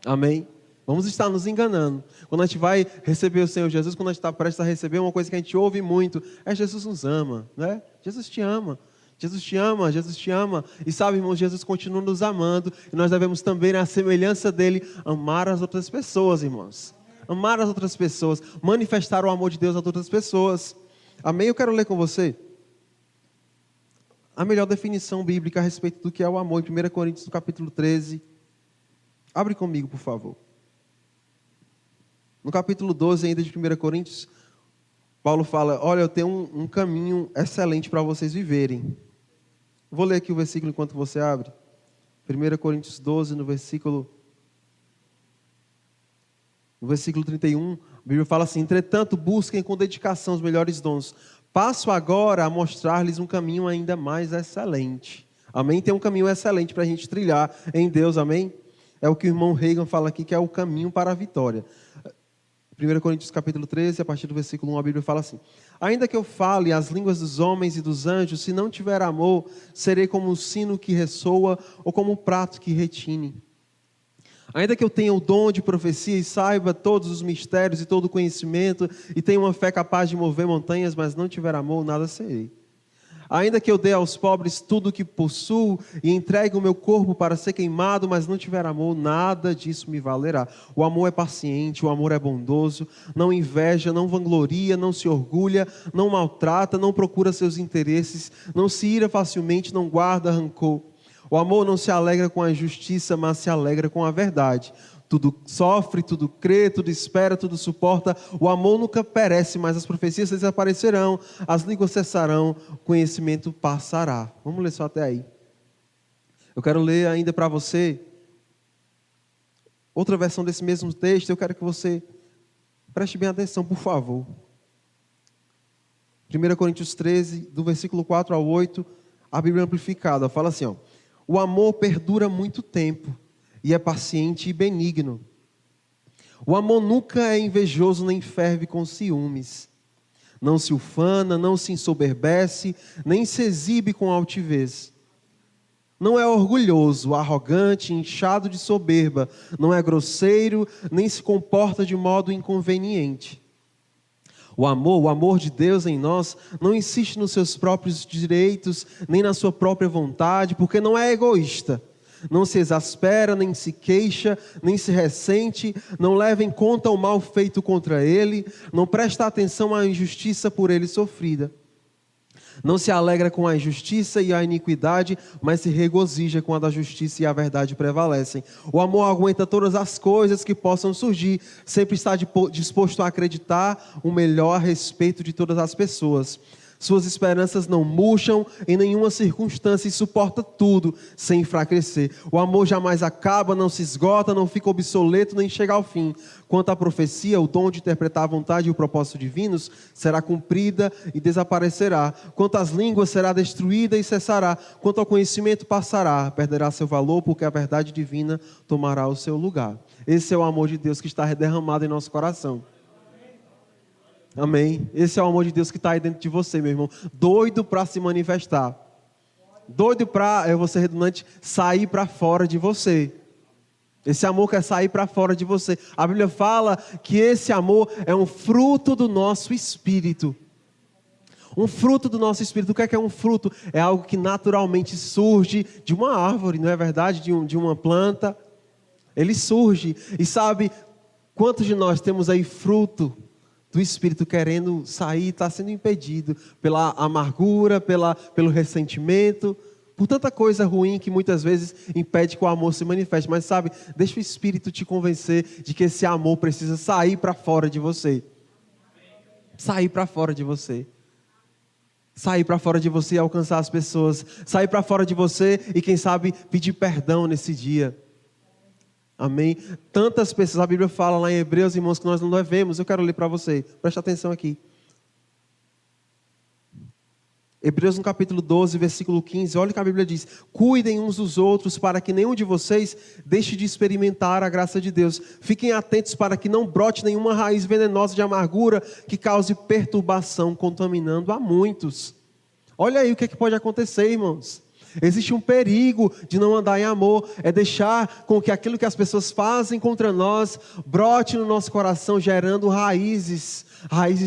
[SPEAKER 1] Amém? Vamos estar nos enganando. Quando a gente vai receber o Senhor Jesus, quando a gente está prestes a receber, uma coisa que a gente ouve muito é: Jesus nos ama, né? Jesus te ama. Jesus te ama, Jesus te ama. E sabe, irmãos, Jesus continua nos amando. E nós devemos também, na semelhança dele, amar as outras pessoas, irmãos. Amar as outras pessoas. Manifestar o amor de Deus a outras pessoas. Amém? Eu quero ler com você a melhor definição bíblica a respeito do que é o amor. Em 1 Coríntios, no capítulo 13. Abre comigo, por favor. No capítulo 12 ainda de 1 Coríntios, Paulo fala: olha, eu tenho um caminho excelente para vocês viverem. Vou ler aqui o versículo enquanto você abre. 1 Coríntios 12, no versículo 31, a Bíblia fala assim: entretanto, busquem com dedicação os melhores dons. Passo agora a mostrar-lhes um caminho ainda mais excelente. Amém? Tem um caminho excelente para a gente trilhar em Deus, amém? É o que o irmão Reagan fala aqui, que é o caminho para a vitória. 1 Coríntios capítulo 13, a partir do versículo 1, a Bíblia fala assim: ainda que eu fale as línguas dos homens e dos anjos, se não tiver amor, serei como um sino que ressoa ou como um prato que retine. Ainda que eu tenha o dom de profecia e saiba todos os mistérios e todo o conhecimento, e tenha uma fé capaz de mover montanhas, mas não tiver amor, nada serei. Ainda que eu dê aos pobres tudo o que possuo e entregue o meu corpo para ser queimado, mas não tiver amor, nada disso me valerá. O amor é paciente, o amor é bondoso, não inveja, não vangloria, não se orgulha, não maltrata, não procura seus interesses, não se ira facilmente, não guarda rancor. O amor não se alegra com a injustiça, mas se alegra com a verdade. Tudo sofre, tudo crê, tudo espera, tudo suporta. O amor nunca perece, mas as profecias desaparecerão, as línguas cessarão, o conhecimento passará. Vamos ler só até aí. Eu quero ler ainda para você outra versão desse mesmo texto. Eu quero que você preste bem atenção, por favor. 1 Coríntios 13, do versículo 4 ao 8, a Bíblia amplificada fala assim: o amor perdura muito tempo e é paciente e benigno. O amor nunca é invejoso nem ferve com ciúmes. Não se ufana, não se ensoberbece, nem se exibe com altivez. Não é orgulhoso, arrogante, inchado de soberba. Não é grosseiro, nem se comporta de modo inconveniente. O amor de Deus em nós não insiste nos seus próprios direitos, nem na sua própria vontade, porque não é egoísta. Não se exaspera, nem se queixa, nem se ressente, não leva em conta o mal feito contra ele, não presta atenção à injustiça por ele sofrida. Não se alegra com a injustiça e a iniquidade, mas se regozija quando a justiça e a verdade prevalecem. O amor aguenta todas as coisas que possam surgir, sempre está disposto a acreditar o melhor a respeito de todas as pessoas. Suas esperanças não murcham em nenhuma circunstância e suporta tudo sem enfraquecer. O amor jamais acaba, não se esgota, não fica obsoleto nem chega ao fim. Quanto à profecia, o dom de interpretar a vontade e o propósito divinos será cumprida e desaparecerá. Quanto às línguas, será destruída e cessará. Quanto ao conhecimento, passará, perderá seu valor, porque a verdade divina tomará o seu lugar. Esse é o amor de Deus que está derramado em nosso coração. Amém? Esse é o amor de Deus que está aí dentro de você, meu irmão. Doido para se manifestar. Doido para, eu vou ser redundante, sair para fora de você. Esse amor quer sair para fora de você. A Bíblia fala que esse amor é um fruto do nosso espírito. Um fruto do nosso espírito. O que é um fruto? É algo que naturalmente surge de uma árvore, não é verdade? De uma planta. Ele surge. E sabe, quantos de nós temos aí fruto do Espírito querendo sair, está sendo impedido pela amargura, pelo ressentimento, por tanta coisa ruim que muitas vezes impede que o amor se manifeste. Mas sabe, deixa o Espírito te convencer de que esse amor precisa sair para fora de você. Sair para fora de você. Sair para fora de você e alcançar as pessoas. Sair para fora de você e quem sabe pedir perdão nesse dia. Amém? Tantas pessoas, a Bíblia fala lá em Hebreus, irmãos, que nós não devemos. Eu quero ler para você, presta atenção aqui. Hebreus no capítulo 12, versículo 15, olha o que a Bíblia diz. Cuidem uns dos outros para que nenhum de vocês deixe de experimentar a graça de Deus. Fiquem atentos para que não brote nenhuma raiz venenosa de amargura que cause perturbação, contaminando a muitos. Olha aí o que é que pode acontecer, irmãos. Existe um perigo de não andar em amor, é deixar com que aquilo que as pessoas fazem contra nós brote no nosso coração, gerando raízes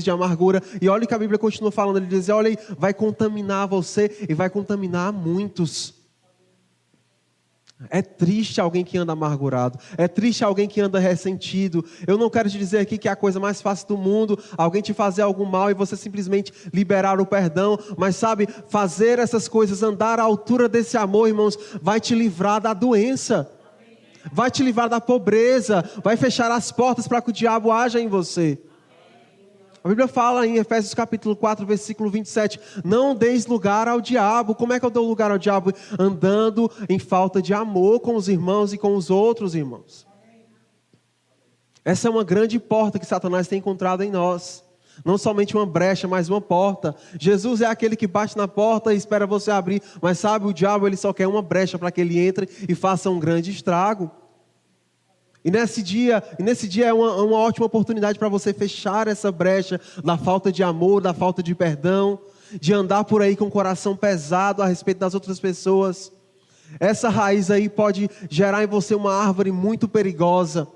[SPEAKER 1] de amargura. E olha o que a Bíblia continua falando, ele diz, olha aí, vai contaminar você e vai contaminar muitos. É triste alguém que anda amargurado, é triste alguém que anda ressentido. Eu não quero te dizer aqui que é a coisa mais fácil do mundo, alguém te fazer algum mal e você simplesmente liberar o perdão. Mas sabe, fazer essas coisas, andar à altura desse amor, irmãos, vai te livrar da doença. Vai te livrar da pobreza, vai fechar as portas para que o diabo haja em você. A Bíblia fala em Efésios capítulo 4, versículo 27, não deis lugar ao diabo. Como é que eu dou lugar ao diabo? Andando em falta de amor com os irmãos e com os outros irmãos. Essa é uma grande porta que Satanás tem encontrado em nós. Não somente uma brecha, mas uma porta. Jesus é aquele que bate na porta e espera você abrir. Mas sabe, o diabo ele só quer uma brecha para que ele entre e faça um grande estrago. E nesse dia é uma ótima oportunidade para você fechar essa brecha da falta de amor, da falta de perdão, de andar por aí com o coração pesado a respeito das outras pessoas. Essa raiz aí pode gerar em você uma árvore muito perigosa.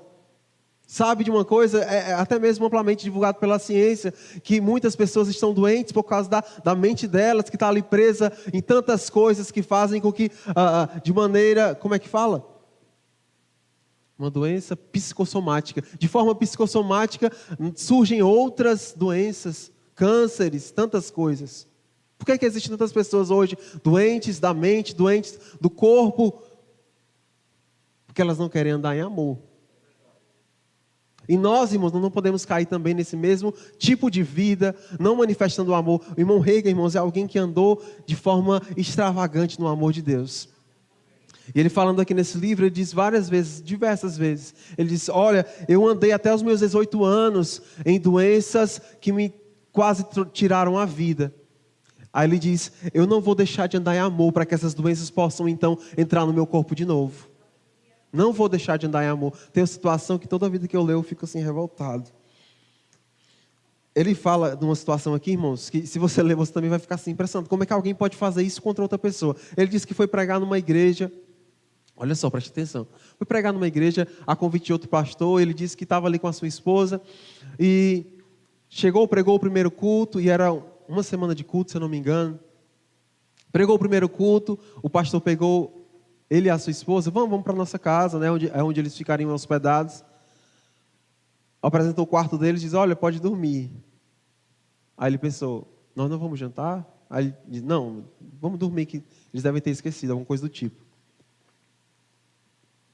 [SPEAKER 1] Sabe de uma coisa, até mesmo amplamente divulgado pela ciência, que muitas pessoas estão doentes por causa da mente delas, que está ali presa em tantas coisas que fazem com que, de maneira, como é que fala? Uma doença psicossomática. De forma psicossomática surgem outras doenças, cânceres, tantas coisas. Por que existem tantas pessoas hoje doentes da mente, doentes do corpo? Porque elas não querem andar em amor. E nós, irmãos, não podemos cair também nesse mesmo tipo de vida, não manifestando o amor. O irmão Hegel, irmãos, é alguém que andou de forma extravagante no amor de Deus. E ele falando aqui nesse livro, ele diz várias vezes, diversas vezes, ele diz, olha, eu andei até os meus 18 anos em doenças que me quase tiraram a vida. Aí ele diz, eu não vou deixar de andar em amor para que essas doenças possam então entrar no meu corpo de novo. Não vou deixar de andar em amor. Tem uma situação que toda vida que eu leio eu fico assim revoltado. Ele fala de uma situação aqui, irmãos, que se você ler você também vai ficar assim impressionado. Como é que alguém pode fazer isso contra outra pessoa? Ele disse que foi pregar numa igreja. Olha só, preste atenção. Foi pregar numa igreja, a convite de outro pastor, ele disse que estava ali com a sua esposa, e pregou o primeiro culto, e era uma semana de culto, se eu não me engano. Pregou o primeiro culto, o pastor pegou ele e a sua esposa, vamos para a nossa casa, né, onde eles ficariam hospedados. Apresentou o quarto deles e disse, olha, pode dormir. Aí ele pensou, nós não vamos jantar? Aí ele diz, não, vamos dormir, que eles devem ter esquecido, alguma coisa do tipo.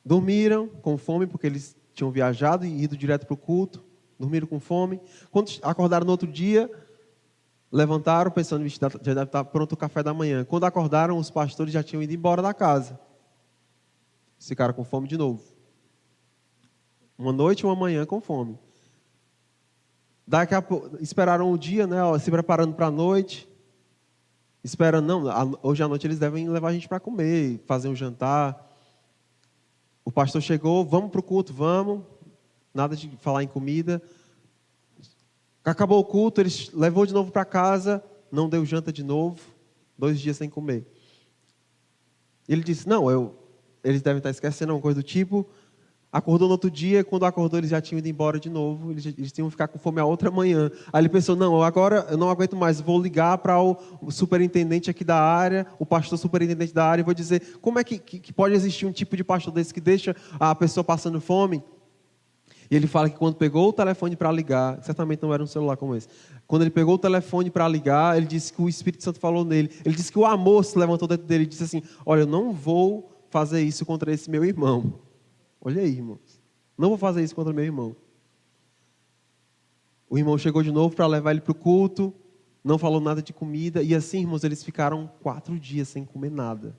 [SPEAKER 1] Dormiram com fome, porque eles tinham viajado e ido direto para o culto. Dormiram com fome. Quando acordaram no outro dia, levantaram pensando, já deve estar pronto o café da manhã. Quando acordaram, os pastores já tinham ido embora da casa. Ficaram com fome de novo. Uma noite e uma manhã com fome. Daqui a pouco, esperaram o dia, né, se preparando para a noite. Esperando, não, hoje à noite eles devem levar a gente para comer, fazer um jantar. O pastor chegou, vamos para o culto, vamos. Nada de falar em comida. Acabou o culto, ele levou de novo para casa, não deu janta de novo, 2 dias sem comer. Ele disse, não, eles devem estar esquecendo alguma coisa do tipo. Acordou no outro dia, quando acordou eles já tinham ido embora de novo, eles tinham que ficar com fome a outra manhã. Aí ele pensou, não, agora eu não aguento mais, vou ligar para o superintendente aqui da área, o pastor superintendente da área, e vou dizer, como é que pode existir um tipo de pastor desse que deixa a pessoa passando fome? E ele fala que quando pegou o telefone para ligar, certamente não era um celular como esse, quando ele pegou o telefone para ligar, ele disse que o Espírito Santo falou nele, ele disse que o amor se levantou dentro dele e disse assim, olha, eu não vou fazer isso contra esse meu irmão. Olha aí, irmãos. Não vou fazer isso contra meu irmão. O irmão chegou de novo para levar ele para o culto. Não falou nada de comida. E assim, irmãos, eles ficaram 4 dias sem comer nada.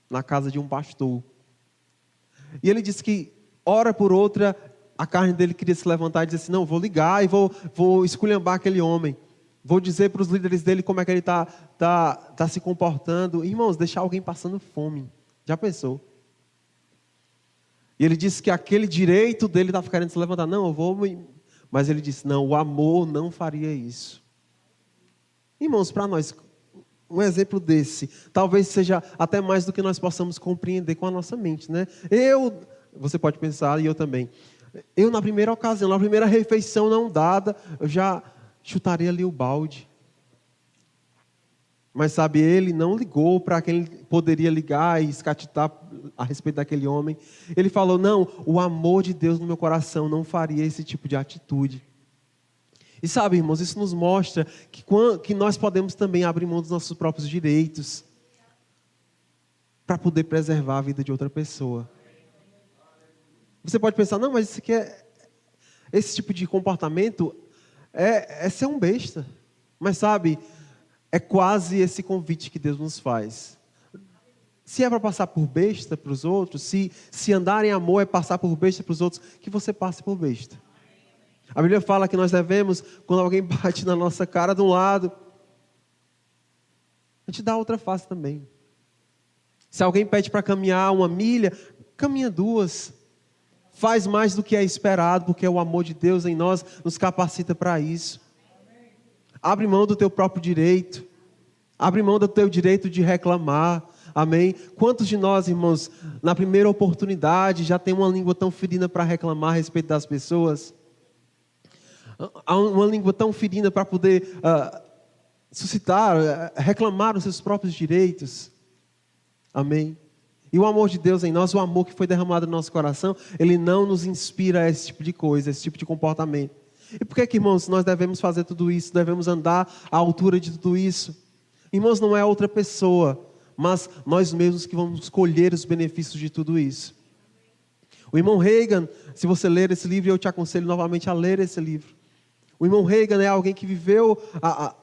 [SPEAKER 1] Na casa de um pastor. E ele disse que, hora por outra, a carne dele queria se levantar e dizer assim, não, vou ligar e vou esculhambar aquele homem. Vou dizer para os líderes dele como é que ele está se comportando. Irmãos, deixar alguém passando fome. Já pensou? E ele disse que aquele direito dele estava querendo se levantar. Não, eu vou... Mas ele disse, não, o amor não faria isso. Irmãos, para nós, um exemplo desse, talvez seja até mais do que nós possamos compreender com a nossa mente, né? Você pode pensar, e eu também. Eu, na primeira ocasião, na primeira refeição não dada, eu já chutaria ali o balde. Mas sabe, ele não ligou para quem poderia ligar e escatitar a respeito daquele homem. Ele falou, não, o amor de Deus no meu coração não faria esse tipo de atitude. E sabe, irmãos, isso nos mostra que nós podemos também abrir mão dos nossos próprios direitos para poder preservar a vida de outra pessoa. Você pode pensar, não, mas esse tipo de comportamento é ser um besta. Mas sabe... É quase esse convite que Deus nos faz. Se é para passar por besta para os outros, se andar em amor é passar por besta para os outros, que você passe por besta. A Bíblia fala que nós devemos, quando alguém bate na nossa cara de um lado, a gente dá a outra face também. Se alguém pede para caminhar 1 milha, caminha 2. Faz mais do que é esperado, porque o amor de Deus em nós nos capacita para isso. Abre mão do teu próprio direito. Abre mão do teu direito de reclamar. Amém? Quantos de nós, irmãos, na primeira oportunidade, já tem uma língua tão ferida para reclamar a respeito das pessoas? Há uma língua tão ferida para poder suscitar, reclamar os seus próprios direitos. Amém? E o amor de Deus em nós, o amor que foi derramado no nosso coração, ele não nos inspira a esse tipo de coisa, esse tipo de comportamento. E por que, irmãos, nós devemos fazer tudo isso? Devemos andar à altura de tudo isso? Irmãos, não é outra pessoa, mas nós mesmos que vamos colher os benefícios de tudo isso. O irmão Reagan, se você ler esse livro, eu te aconselho novamente a ler esse livro. O irmão Reagan é alguém que viveu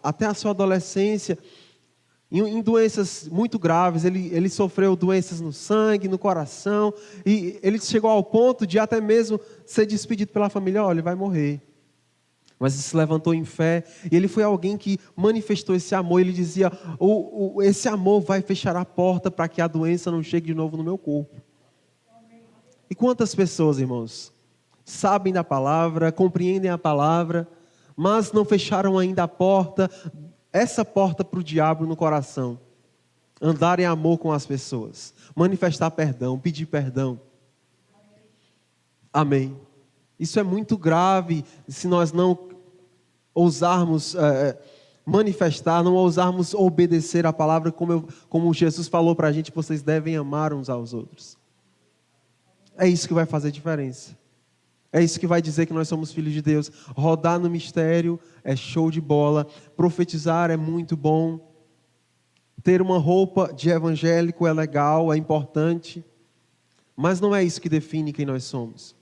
[SPEAKER 1] até a sua adolescência em doenças muito graves. Ele sofreu doenças no sangue, no coração, e ele chegou ao ponto de até mesmo ser despedido pela família. Olha, ele vai morrer. Mas ele se levantou em fé, e ele foi alguém que manifestou esse amor. Ele dizia, esse amor vai fechar a porta para que a doença não chegue de novo no meu corpo. E quantas pessoas, irmãos, sabem da palavra, compreendem a palavra, mas não fecharam ainda a porta, essa porta para o diabo no coração. Andar em amor com as pessoas, manifestar perdão, pedir perdão. Amém. Isso é muito grave se nós não ousarmos manifestar, não ousarmos obedecer a palavra como Jesus falou para a gente, vocês devem amar uns aos outros. É isso que vai fazer diferença. É isso que vai dizer que nós somos filhos de Deus. Rodar no mistério é show de bola. Profetizar é muito bom. Ter uma roupa de evangélico é legal, é importante, mas não é isso que define quem nós somos.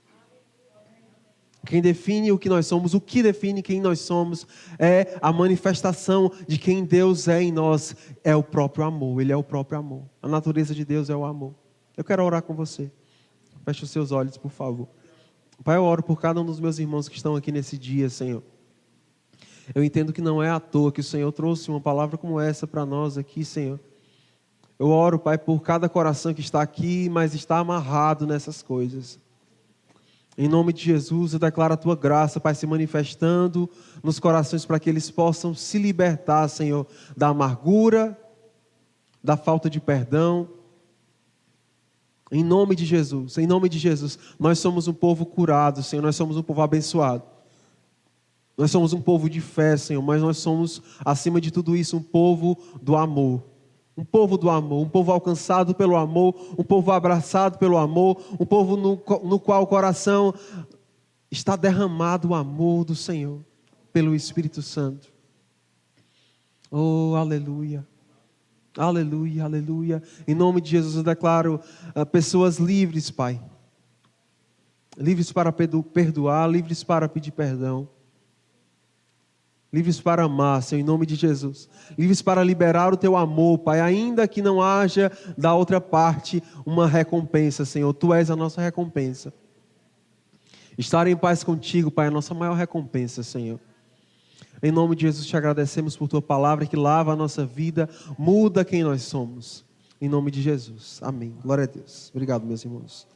[SPEAKER 1] Quem define o que nós somos, o que define quem nós somos, é a manifestação de quem Deus é em nós. É o próprio amor, Ele é o próprio amor. A natureza de Deus é o amor. Eu quero orar com você. Feche os seus olhos, por favor. Pai, eu oro por cada um dos meus irmãos que estão aqui nesse dia, Senhor. Eu entendo que não é à toa que o Senhor trouxe uma palavra como essa para nós aqui, Senhor. Eu oro, Pai, por cada coração que está aqui, mas está amarrado nessas coisas. Em nome de Jesus, eu declaro a Tua graça, Pai, se manifestando nos corações para que eles possam se libertar, Senhor, da amargura, da falta de perdão. Em nome de Jesus, nós somos um povo curado, Senhor, nós somos um povo abençoado. Nós somos um povo de fé, Senhor, mas nós somos, acima de tudo isso, um povo do amor. Um povo do amor, um povo alcançado pelo amor, um povo abraçado pelo amor, um povo no qual o coração está derramado o amor do Senhor, pelo Espírito Santo. Oh, aleluia. Aleluia, aleluia. Em nome de Jesus eu declaro pessoas livres, Pai. Livres para perdoar, livres para pedir perdão. Livres para amar, Senhor, em nome de Jesus. Livres para liberar o Teu amor, Pai. Ainda que não haja da outra parte uma recompensa, Senhor. Tu és a nossa recompensa. Estar em paz contigo, Pai, é a nossa maior recompensa, Senhor. Em nome de Jesus te agradecemos por Tua palavra que lava a nossa vida, muda quem nós somos. Em nome de Jesus. Amém. Glória a Deus. Obrigado, meus irmãos.